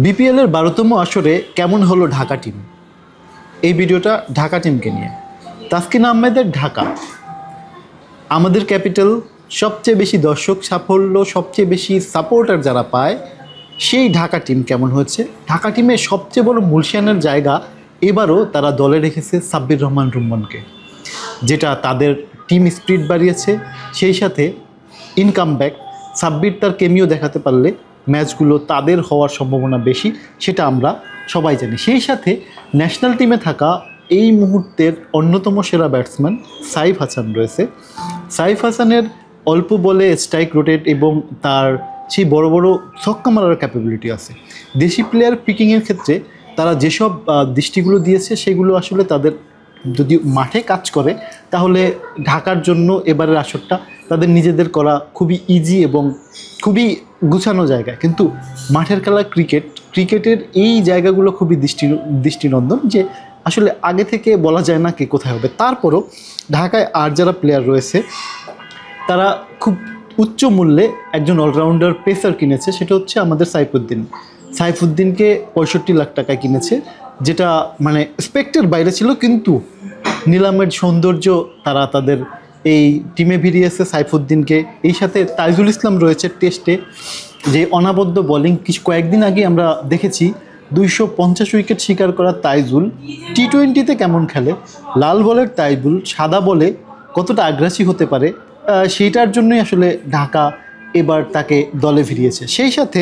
বিপিএলের 12তম আসরে কেমন হলো ঢাকা টিম। এই ভিডিওটা ঢাকা টিমকে নিয়ে। তাসকিন আহমেদের ঢাকা, আমাদের ক্যাপিটাল, সবচেয়ে বেশি দর্শক সাফল্য, সবচেয়ে বেশি সাপোর্টার যারা পায়, সেই ঢাকা টিম কেমন হয়েছে। ঢাকা টিমের সবচেয়ে বড় মূলসিয়ানের জায়গা এবারও তারা দলে রেখেছে সাব্বির রহমান রুম্মানকে, যেটা তাদের টিম স্পিরিট বাড়িয়েছে। সেই সাথে ইনকাম ব্যাক সাব্বির তার কেমিও দেখাতে পারলে ম্যাচগুলো তাদের হওয়ার সম্ভাবনা বেশি, সেটা আমরা সবাই জানি। সেই সাথে ন্যাশনাল টিমে থাকা এই মুহূর্তের অন্যতম সেরা ব্যাটসম্যান সাইফ হাসান রয়েছে। সাইফ হাসানের অল্প বলে স্ট্রাইক রোটেট এবং তার সেই বড় বড় ছক্কা মারার ক্যাপাবিলিটি আছে। দেশি প্লেয়ার পিকিংয়ের ক্ষেত্রে তারা যেসব দৃষ্টিগুলো দিয়েছে সেগুলো আসলে তাদের যদি মাঠে কাজ করে তাহলে ঢাকার জন্য এবারের আসরটা তাদের নিজেদের করা খুবই ইজি এবং খুবই গুছানো জায়গা। কিন্তু মাঠের খেলা ক্রিকেটের এই জায়গাগুলো খুবই দৃষ্টিনন্দন, যে আসলে আগে থেকে বলা যায় না কে কোথায় হবে। তারপরও ঢাকায় আর যারা প্লেয়ার রয়েছে তারা খুব উচ্চ মূল্যে একজন অলরাউন্ডার পেসার কিনেছে, সেটা হচ্ছে আমাদের সাইফুদ্দিনকে 65 লাখ টাকায় কিনেছে, যেটা মানে এক্সপেক্টের বাইরে ছিল। কিন্তু নিলামের সৌন্দর্য তারা তাদের এই টিমে ভিড়িয়েছে সাইফুদ্দিনকে। এই সাথে তাইজুল ইসলাম রয়েছে টেস্টে, যে অনাবদ্ধ বোলিং কয়েকদিন আগে আমরা দেখেছি 250 উইকেট শিকার করা তাইজুল টি-20তে কেমন খেলে, লাল বলের তাইজুল সাদা বলে কতটা আগ্রাসী হতে পারে, সেইটার জন্যই আসলে ঢাকা এবার তাকে দলে ফিরিয়েছে। সেই সাথে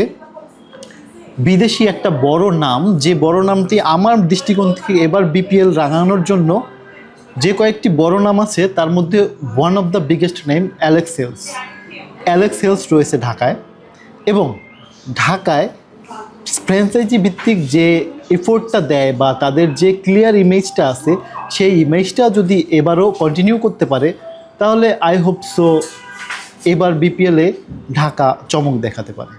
বিদেশি একটা বড় নাম, যে বড় নামটি আমার দৃষ্টিকোণ থেকে এবার বিপিএল রাঙানোর জন্য যে কয়েকটি বড় নাম আছে তার মধ্যে one of the biggest name Alex Hales রয়েছে ঢাকায়। এবং ঢাকায় ফ্র্যাঞ্চাইজি ভিত্তিক যে এফোর্টটা দেয় বা তাদের যে ক্লিয়ার ইমেজটা আছে, সেই ইমেজটা যদি এবারও কন্টিনিউ করতে পারে তাহলে আই হোপ সো এবার বিপিএলে ঢাকা চমক দেখাতে পারে।